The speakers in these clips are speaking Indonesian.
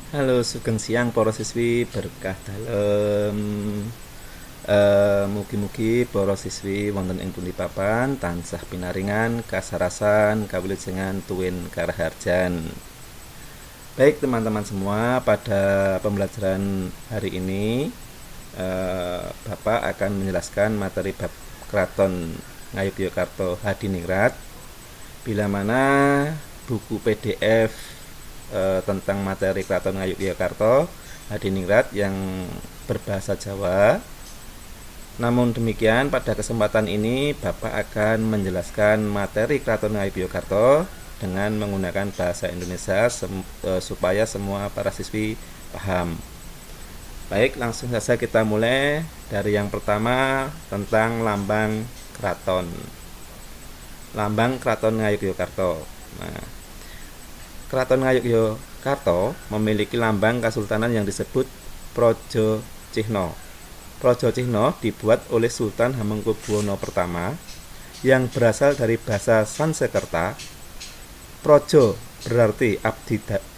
Halo, sugeng siang para siswi berkah dalem. Mugi-mugi para siswi wonten ing pundi papan tansah pinaringan kasarasan kawilujengan tuwin karaharjan. Baik teman-teman semua, pada pembelajaran hari ini Bapak akan menjelaskan materi bab Kraton Ngayogyakarta Hadiningrat, bila mana buku PDF tentang materi Kraton Ngayogyakarta Hadiningrat yang berbahasa Jawa. Namun demikian, pada kesempatan ini Bapak akan menjelaskan materi Kraton Ngayogyakarta dengan menggunakan bahasa Indonesia supaya semua para siswi paham. Baik, langsung saja kita mulai dari yang pertama tentang lambang keraton. Lambang Kraton Ngayogyakarta. Nah, Kraton Ngayogyakarta memiliki lambang kesultanan yang disebut Praja Cihna. Praja Cihna dibuat oleh Sultan Hamengkubuwana I yang berasal dari bahasa Sanskerta. Praja berarti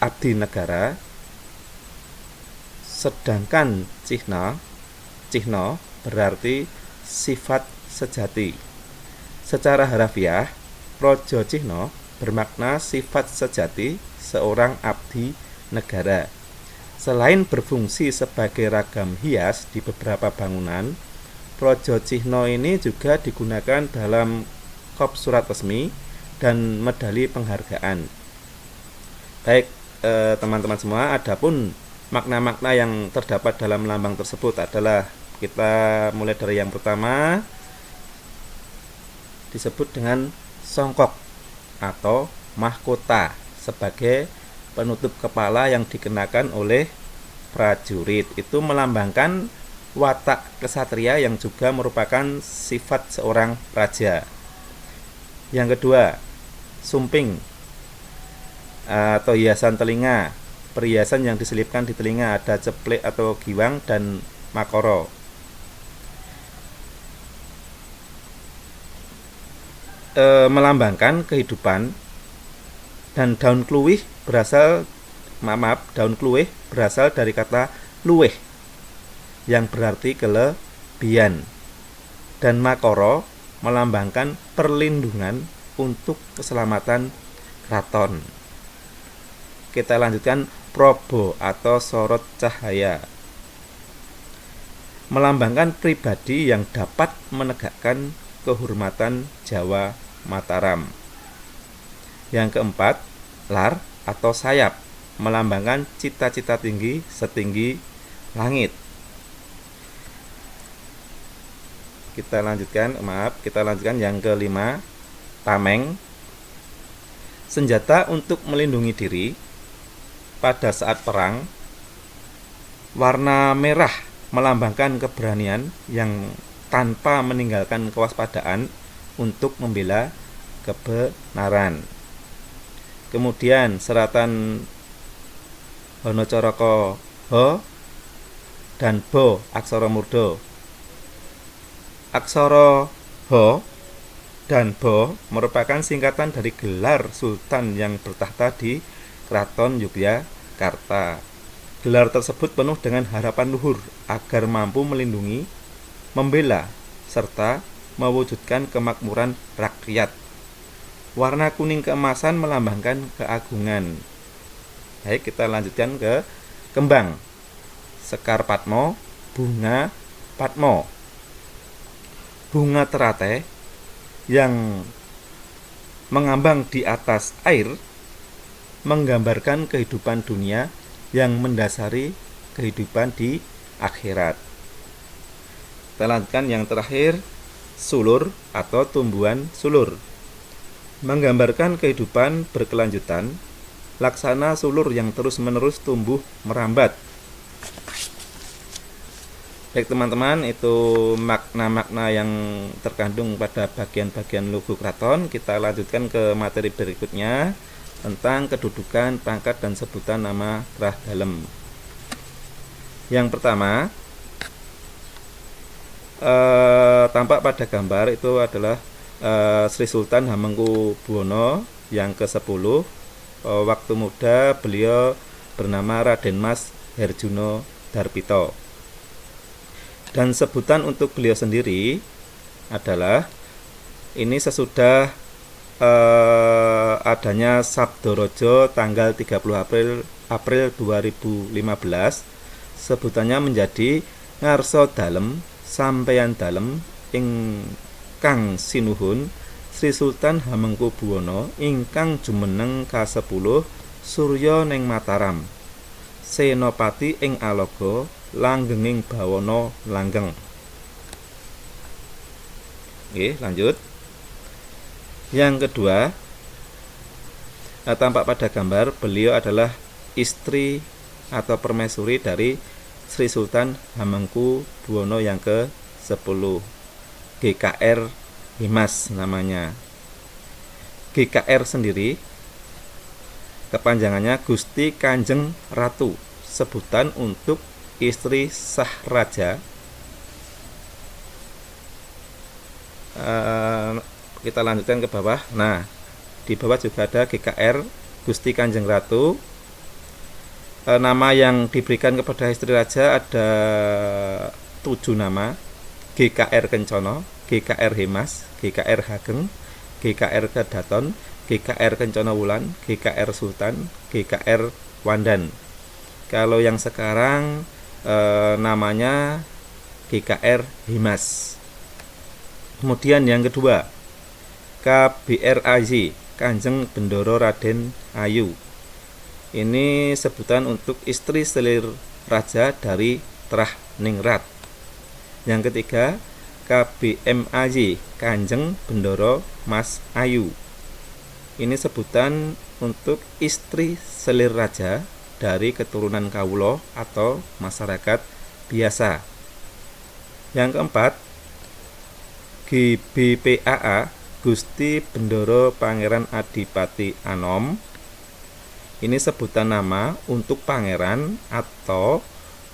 abdi negara, sedangkan Cihna berarti sifat sejati. Secara harafiah, Praja Cihna bermakna sifat sejati seorang abdi negara. Selain berfungsi sebagai ragam hias di beberapa bangunan, Praja Cihna ini juga digunakan dalam kop surat resmi dan medali penghargaan. Baik, teman-teman semua, adapun makna-makna yang terdapat dalam lambang tersebut adalah, kita mulai dari yang pertama, disebut dengan songkok atau mahkota sebagai penutup kepala yang dikenakan oleh prajurit. Itu melambangkan watak kesatria yang juga merupakan sifat seorang raja. Yang kedua, sumping atau hiasan telinga. Perhiasan yang diselipkan di telinga, ada ceplek atau giwang dan makoro. Melambangkan kehidupan. Dan daun kluwih berasal dari kata luweh yang berarti kelebihan. Dan makoro melambangkan perlindungan untuk keselamatan keraton. Kita lanjutkan probo atau sorot cahaya, melambangkan pribadi yang dapat menegakkan kehormatan Jawa Mataram. Yang keempat, lar atau sayap, melambangkan cita-cita tinggi setinggi langit. Kita lanjutkan yang kelima, tameng, senjata untuk melindungi diri pada saat perang. Warna merah melambangkan keberanian yang tanpa meninggalkan kewaspadaan untuk membela kebenaran. Kemudian seratan Hanacaraka Ha dan Ba aksara murda. Aksara Ha dan Ba merupakan singkatan dari gelar sultan yang bertahta di Kraton Yogyakarta. Gelar tersebut penuh dengan harapan luhur agar mampu melindungi, membela, serta mewujudkan kemakmuran rakyat. Warna kuning keemasan melambangkan keagungan. Baik, kita lanjutkan ke kembang. Sekar Patmo, bunga Patmo. Bunga teratai yang mengambang di atas air menggambarkan kehidupan dunia yang mendasari kehidupan di akhirat. Kita lanjutkan yang terakhir, sulur atau tumbuhan sulur, menggambarkan kehidupan berkelanjutan, laksana sulur yang terus-menerus tumbuh merambat. Baik teman-teman, itu makna-makna yang terkandung pada bagian-bagian logo keraton. Kita lanjutkan ke materi berikutnya tentang kedudukan, pangkat, dan sebutan nama kerah dalem. Yang pertama, tampak pada gambar itu adalah Sri Sultan Hamengkubuwana yang ke-10. Waktu muda beliau bernama Raden Mas Herjuno Darpito. Dan sebutan untuk beliau sendiri adalah ini sesudah adanya Sabdorojo tanggal 30 April 2015, sebutannya menjadi Ngarso Dalem Sampeyan Dalem ingkang sinuhun Sri Sultan Hamengkubuwana ingkang jumeneng ka-10 Surya ning Mataram, Senopati ing Alaga, langgenging bawana langgeng. Oke, lanjut. Yang kedua, tampak pada gambar beliau adalah istri atau permaisuri dari Sri Sultan Hamengkubuwana yang ke-10, GKR Himas namanya. GKR sendiri kepanjangannya Gusti Kanjeng Ratu, sebutan untuk istri sah raja. Kita lanjutkan ke bawah. Nah, di bawah juga ada GKR Gusti Kanjeng Ratu. Nama yang diberikan kepada istri raja ada 7 nama: GKR Kencono, GKR Hemas, GKR Hageng, GKR Kedaton, GKR Kencana Wulan, GKR Sultan, GKR Wandan. Kalau yang sekarang namanya GKR Himas. Kemudian yang kedua, KBRAY Kanjeng Bendoro Raden Ayu. Ini sebutan untuk istri selir raja dari Trah Ningrat. Yang ketiga, KBMAY Kanjeng Bendoro Mas Ayu. Ini sebutan untuk istri selir raja dari keturunan kawula atau masyarakat biasa. Yang keempat, GBPAA Gusti Bendoro Pangeran Adipati Anom. Ini sebutan nama untuk pangeran atau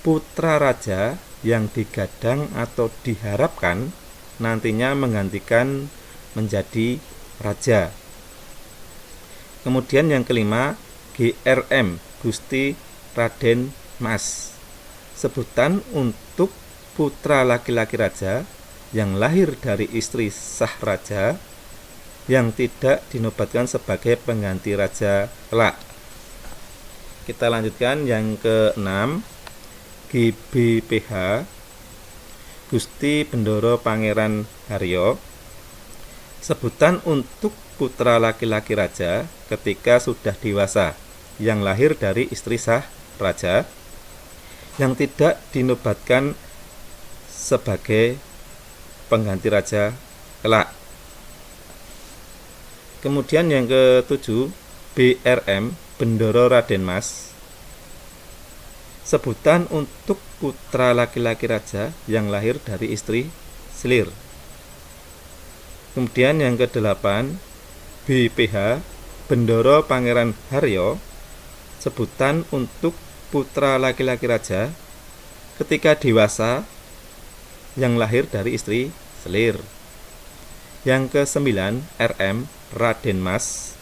putra raja yang digadang atau diharapkan nantinya menggantikan menjadi raja. Kemudian yang kelima, GRM Gusti Raden Mas, sebutan untuk putra laki-laki raja yang lahir dari istri sah raja yang tidak dinobatkan sebagai pengganti raja kelak. Kita lanjutkan yang ke-6, GBPH Gusti Bendoro Pangeran Haryo, sebutan untuk putra laki-laki raja ketika sudah dewasa yang lahir dari istri sah raja yang tidak dinobatkan sebagai pengganti raja kelak. Kemudian yang ke-7, BRM Bendoro Raden Mas, sebutan untuk putra laki-laki raja yang lahir dari istri selir. Kemudian yang ke-8, BPH Bendoro Pangeran Haryo, sebutan untuk putra laki-laki raja ketika dewasa yang lahir dari istri selir. Yang ke-9, RM Raden Mas,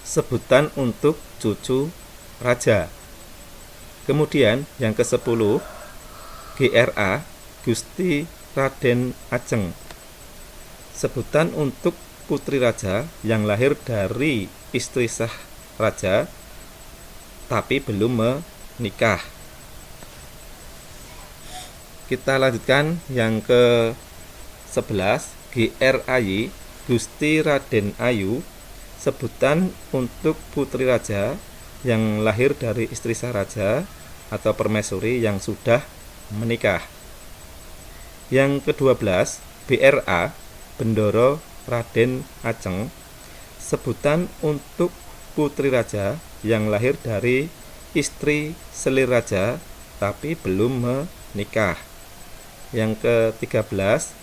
sebutan untuk cucu raja. Kemudian yang ke-10, GRA Gusti Raden Ajeng, sebutan untuk putri raja yang lahir dari istri sah raja tapi belum menikah. Kita lanjutkan yang ke-11, GRAY Gusti Raden Ayu, sebutan untuk putri raja yang lahir dari istri sah raja atau permaisuri yang sudah menikah. Yang ke-12, BRA Bendoro Raden Ajeng, sebutan untuk putri raja yang lahir dari istri selir raja tapi belum menikah. Yang ke-13,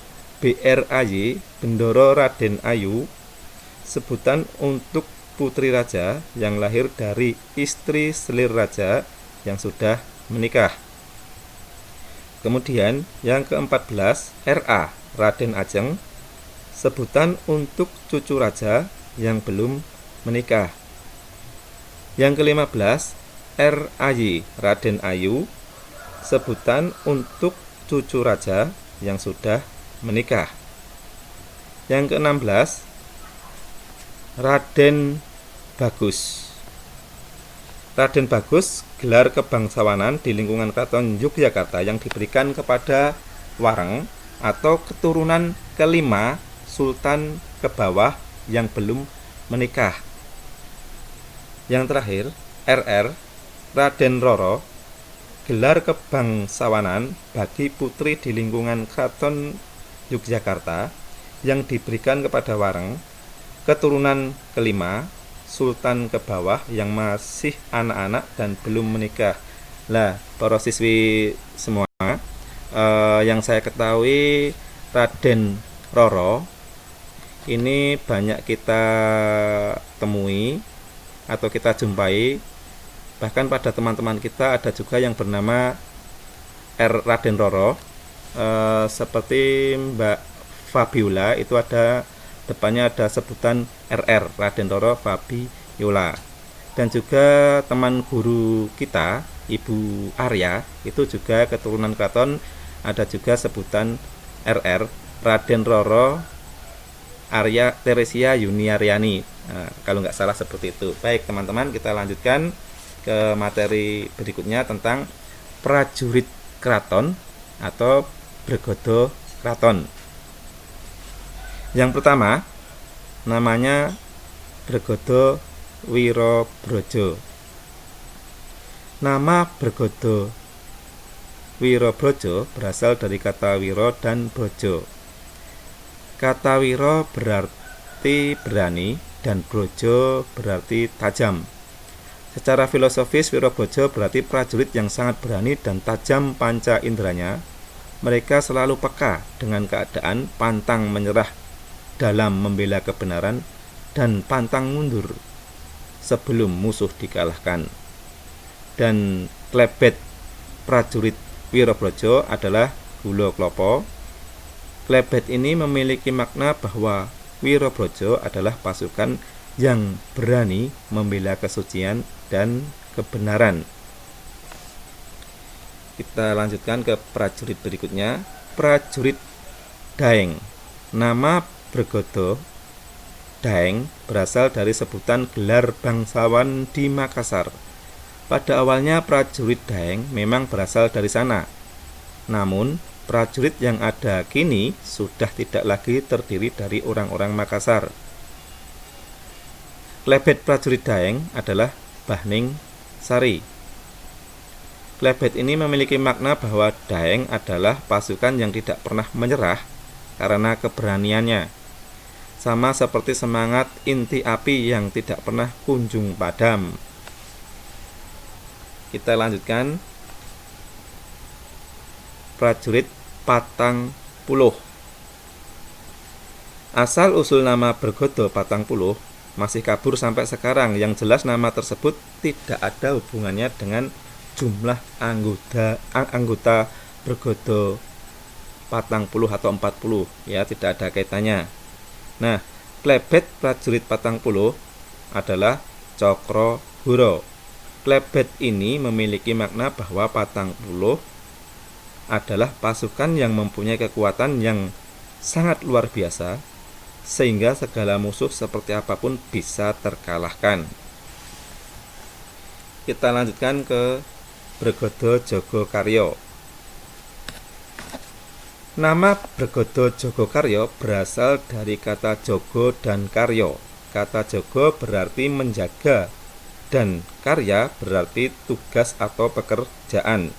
BRAY Bendoro Raden Ayu, sebutan untuk putri raja yang lahir dari istri selir raja yang sudah menikah. Kemudian yang ke-14, RA Raden Ajeng, sebutan untuk cucu raja yang belum menikah. Yang ke-15, RAY, Raden Ayu, sebutan untuk cucu raja yang sudah menikah. Yang ke-16, Raden Bagus. Raden Bagus gelar kebangsawanan di lingkungan Keraton Yogyakarta yang diberikan kepada Wareng atau keturunan kelima Sultan ke bawah yang belum menikah. Yang terakhir, RR, Raden Roro, gelar kebangsawanan bagi putri di lingkungan Keraton Yogyakarta yang diberikan kepada Wareng, keturunan kelima Sultan ke bawah yang masih anak-anak dan belum menikah. Lah, para siswi semua, yang saya ketahui Raden Roro ini banyak kita temui atau kita jumpai. Bahkan pada teman-teman kita ada juga yang bernama Raden Roro, seperti Mbak Fabiola, itu ada depannya ada sebutan RR, Raden Roro Fabiola. Dan juga teman guru kita Ibu Arya, itu juga keturunan keraton, ada juga sebutan RR, Raden Roro Arya Teresia Yuniaryani. Nah, kalau nggak salah seperti itu. Baik teman-teman, kita lanjutkan ke materi berikutnya tentang prajurit keraton atau Bregodo Keraton. Yang pertama, namanya Bregodo Wirobrojo. Nama Bregodo Wirobrojo berasal dari kata wiro dan brojo. Kata wiro berarti berani dan brojo berarti tajam. Secara filosofis, Wirobrojo berarti prajurit yang sangat berani dan tajam panca inderanya. Mereka selalu peka dengan keadaan, pantang menyerah dalam membela kebenaran, dan pantang mundur sebelum musuh dikalahkan. Dan klebet prajurit Wirobrojo adalah Gulo Klopo. Klebet ini memiliki makna bahwa Wirobrojo adalah pasukan yang berani membela kesucian dan kebenaran. Kita lanjutkan ke prajurit berikutnya, prajurit Daeng. Nama Bregodo Daeng berasal dari sebutan gelar bangsawan di Makassar. Pada awalnya prajurit Daeng memang berasal dari sana. Namun, prajurit yang ada kini sudah tidak lagi terdiri dari orang-orang Makassar. Klebet prajurit Daeng adalah Bahning Sari. Klebet ini memiliki makna bahwa Daeng adalah pasukan yang tidak pernah menyerah karena keberaniannya. Sama seperti semangat inti api yang tidak pernah kunjung padam. Kita lanjutkan. Prajurit Patang Puluh. Asal usul nama Bregodo Patang Puluh masih kabur sampai sekarang. Yang jelas nama tersebut tidak ada hubungannya dengan jumlah anggota Bregodo Patang Puluh atau 40, ya, tidak ada kaitannya. Nah, klebet prajurit Patang Puluh adalah Cokro Huro. Klebet ini memiliki makna bahwa Patang Puluh adalah pasukan yang mempunyai kekuatan yang sangat luar biasa, sehingga segala musuh seperti apapun bisa terkalahkan. Kita lanjutkan ke Bregodo Jogokaryo. Nama Bregodo Jogokaryo berasal dari kata Jogo dan Karyo. Kata Jogo berarti menjaga dan karya berarti tugas atau pekerjaan.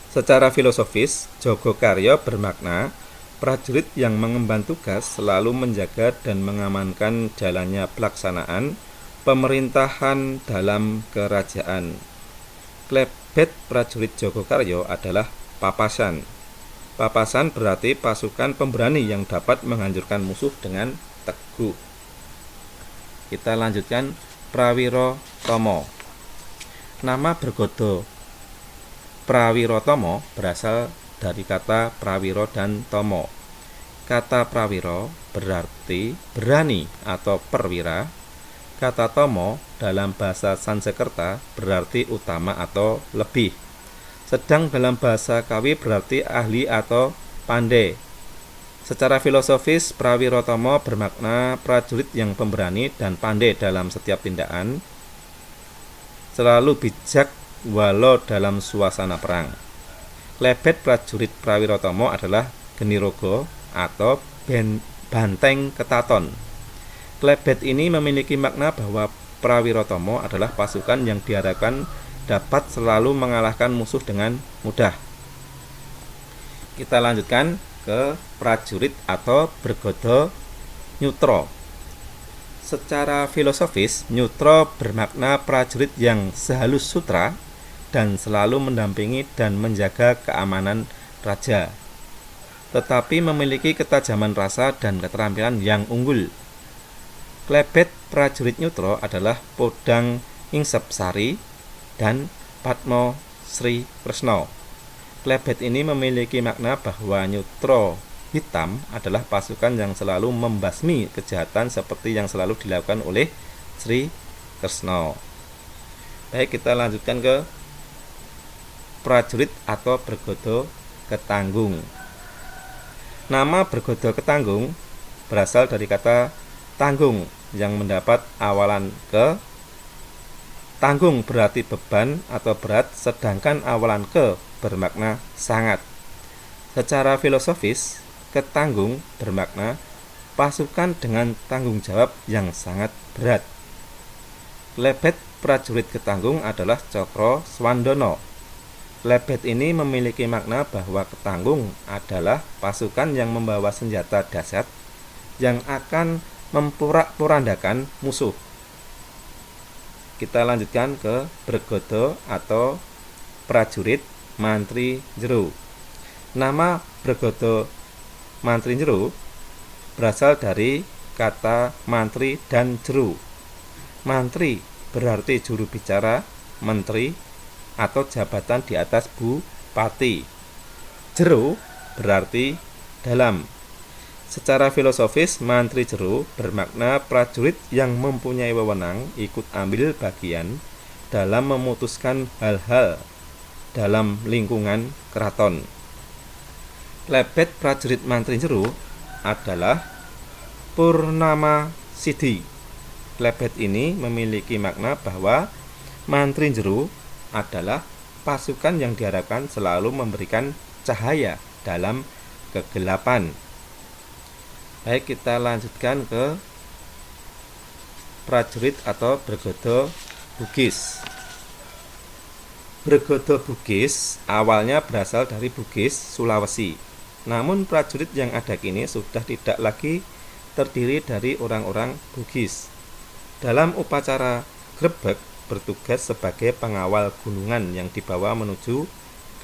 Secara filosofis, Jogokaryo bermakna prajurit yang mengemban tugas selalu menjaga dan mengamankan jalannya pelaksanaan pemerintahan dalam kerajaan. Klebet prajurit Jogokaryo adalah Papasan. Papasan berarti pasukan pemberani yang dapat menghancurkan musuh dengan teguh. Kita lanjutkan Prawirotomo. Nama Bregodo Prawirotomo berasal dari kata prawiro dan tomo. Kata prawiro berarti berani atau perwira. Kata tomo dalam bahasa Sanskerta berarti utama atau lebih. Sedang dalam bahasa Kawi berarti ahli atau pandai. Secara filosofis, prawirotomo bermakna prajurit yang pemberani dan pandai dalam setiap tindakan, selalu bijak walau dalam suasana perang. Klebet prajurit prawirotomo adalah genirogo atau banteng ketaton. Klebet ini memiliki makna bahwa prawirotomo adalah pasukan yang diharapkan dapat selalu mengalahkan musuh dengan mudah. Kita lanjutkan ke prajurit atau bergodo nyutro. Secara filosofis, nyutro bermakna prajurit yang sehalus sutra dan selalu mendampingi dan menjaga keamanan raja, tetapi memiliki ketajaman rasa dan keterampilan yang unggul. Klebet prajurit nyutro adalah Podang Ingsep Sari dan Padmo Sri Kresno. Klebet ini memiliki makna bahwa nyutro hitam adalah pasukan yang selalu membasmi kejahatan seperti yang selalu dilakukan oleh Sri Kresno. Baik, kita lanjutkan ke prajurit atau bergodo ketanggung. Nama bergodo ketanggung berasal dari kata tanggung yang mendapat awalan ke. Tanggung berarti beban atau berat, sedangkan awalan ke bermakna sangat. Secara filosofis, ketanggung bermakna pasukan dengan tanggung jawab yang sangat berat. Klebet prajurit ketanggung adalah Cokro Swandono. Klebet ini memiliki makna bahwa ketanggung adalah pasukan yang membawa senjata dahsyat yang akan memporak-porandakan musuh. Kita lanjutkan ke bergodo atau prajurit mantri jero. Nama bergodo mantri jero berasal dari kata mantri dan jero. Mantri berarti juru bicara, menteri, atau jabatan di atas bupati. Jero berarti dalam. Secara filosofis, mantri jero bermakna prajurit yang mempunyai wewenang ikut ambil bagian dalam memutuskan hal-hal dalam lingkungan keraton. Klebet prajurit mantri jero adalah Purnama Sidi. Klebet ini memiliki makna bahwa mantri jero adalah pasukan yang diharapkan selalu memberikan cahaya dalam kegelapan. Baik, kita lanjutkan ke prajurit atau bergodo Bugis. Bergodo Bugis awalnya berasal dari Bugis, Sulawesi. Namun prajurit yang ada kini sudah tidak lagi terdiri dari orang-orang Bugis. Dalam upacara grebek bertugas sebagai pengawal gunungan yang dibawa menuju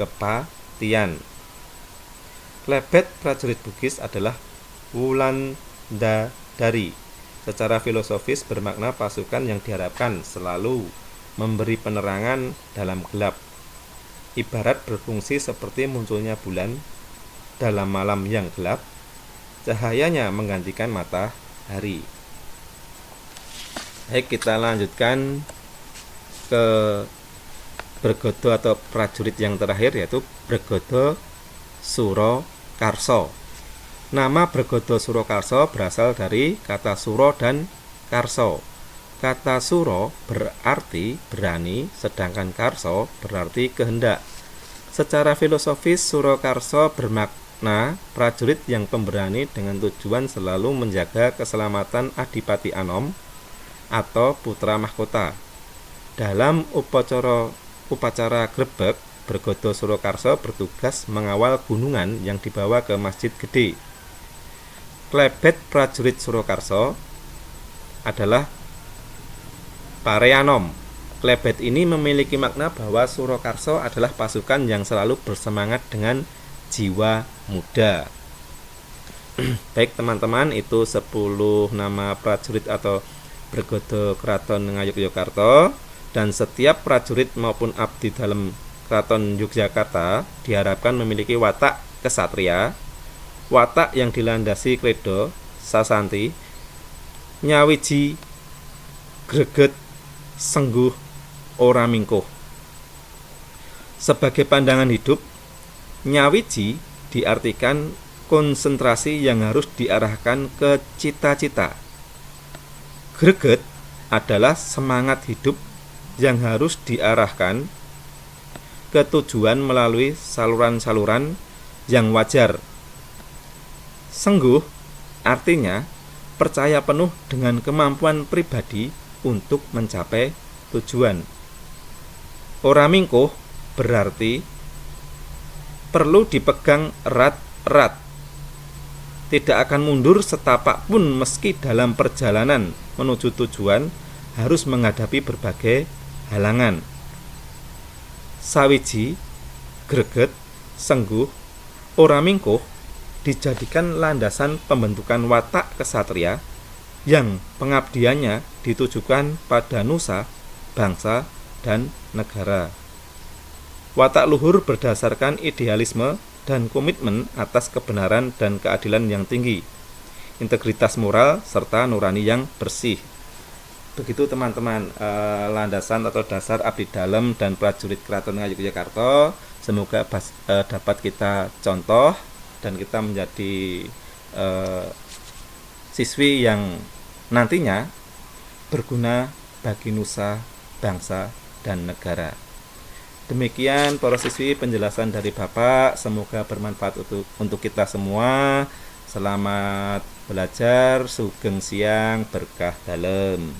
kepatian. Klebet prajurit Bugis adalah Wulandari. Secara filosofis bermakna pasukan yang diharapkan selalu memberi penerangan dalam gelap. Ibarat berfungsi seperti munculnya bulan dalam malam yang gelap, cahayanya menggantikan matahari. Baik, kita lanjutkan ke bergodo atau prajurit yang terakhir, yaitu bergodo Surakarsa. Nama bergodo Surakarsa berasal dari kata suro dan karso. Kata suro berarti berani, sedangkan karso berarti kehendak. Secara filosofis, Surakarsa bermakna prajurit yang pemberani dengan tujuan selalu menjaga keselamatan Adipati Anom atau putra mahkota. Dalam upacara grebek, bergodo Surakarsa bertugas mengawal gunungan yang dibawa ke Masjid Gede. Klebet prajurit Surakarsa adalah Pareanom. Klebet ini memiliki makna bahwa Surakarsa adalah pasukan yang selalu bersemangat dengan jiwa muda. Baik teman-teman, itu 10 nama prajurit atau bergodo Keraton Ngayogyakarta, dan setiap prajurit maupun abdi dalam Keraton Yogyakarta diharapkan memiliki watak kesatria, watak yang dilandasi kredo sasanti, nyawiji greget, sengguh, ora mingkuh. Sebagai pandangan hidup, nyawiji diartikan konsentrasi yang harus diarahkan ke cita-cita. Greget adalah semangat hidup yang harus diarahkan ke tujuan melalui saluran-saluran yang wajar. Sengguh artinya percaya penuh dengan kemampuan pribadi untuk mencapai tujuan. Ora mingkuh berarti perlu dipegang erat-erat. Tidak akan mundur setapak pun meski dalam perjalanan menuju tujuan harus menghadapi berbagai halangan. Sawiji, greget, sengguh, ora mingkuh dijadikan landasan pembentukan watak kesatria yang pengabdiannya ditujukan pada nusa, bangsa, dan negara. Watak luhur berdasarkan idealisme dan komitmen atas kebenaran dan keadilan yang tinggi, integritas moral, serta nurani yang bersih. Begitu teman-teman, landasan atau dasar abdi dalem dan prajurit Keraton Ngayogyakarta. Semoga dapat kita contoh dan kita menjadi siswi yang nantinya berguna bagi nusa, bangsa, dan negara. Demikian para siswi penjelasan dari Bapak, semoga bermanfaat untuk kita semua. Selamat belajar, sugeng siang, berkah dalem.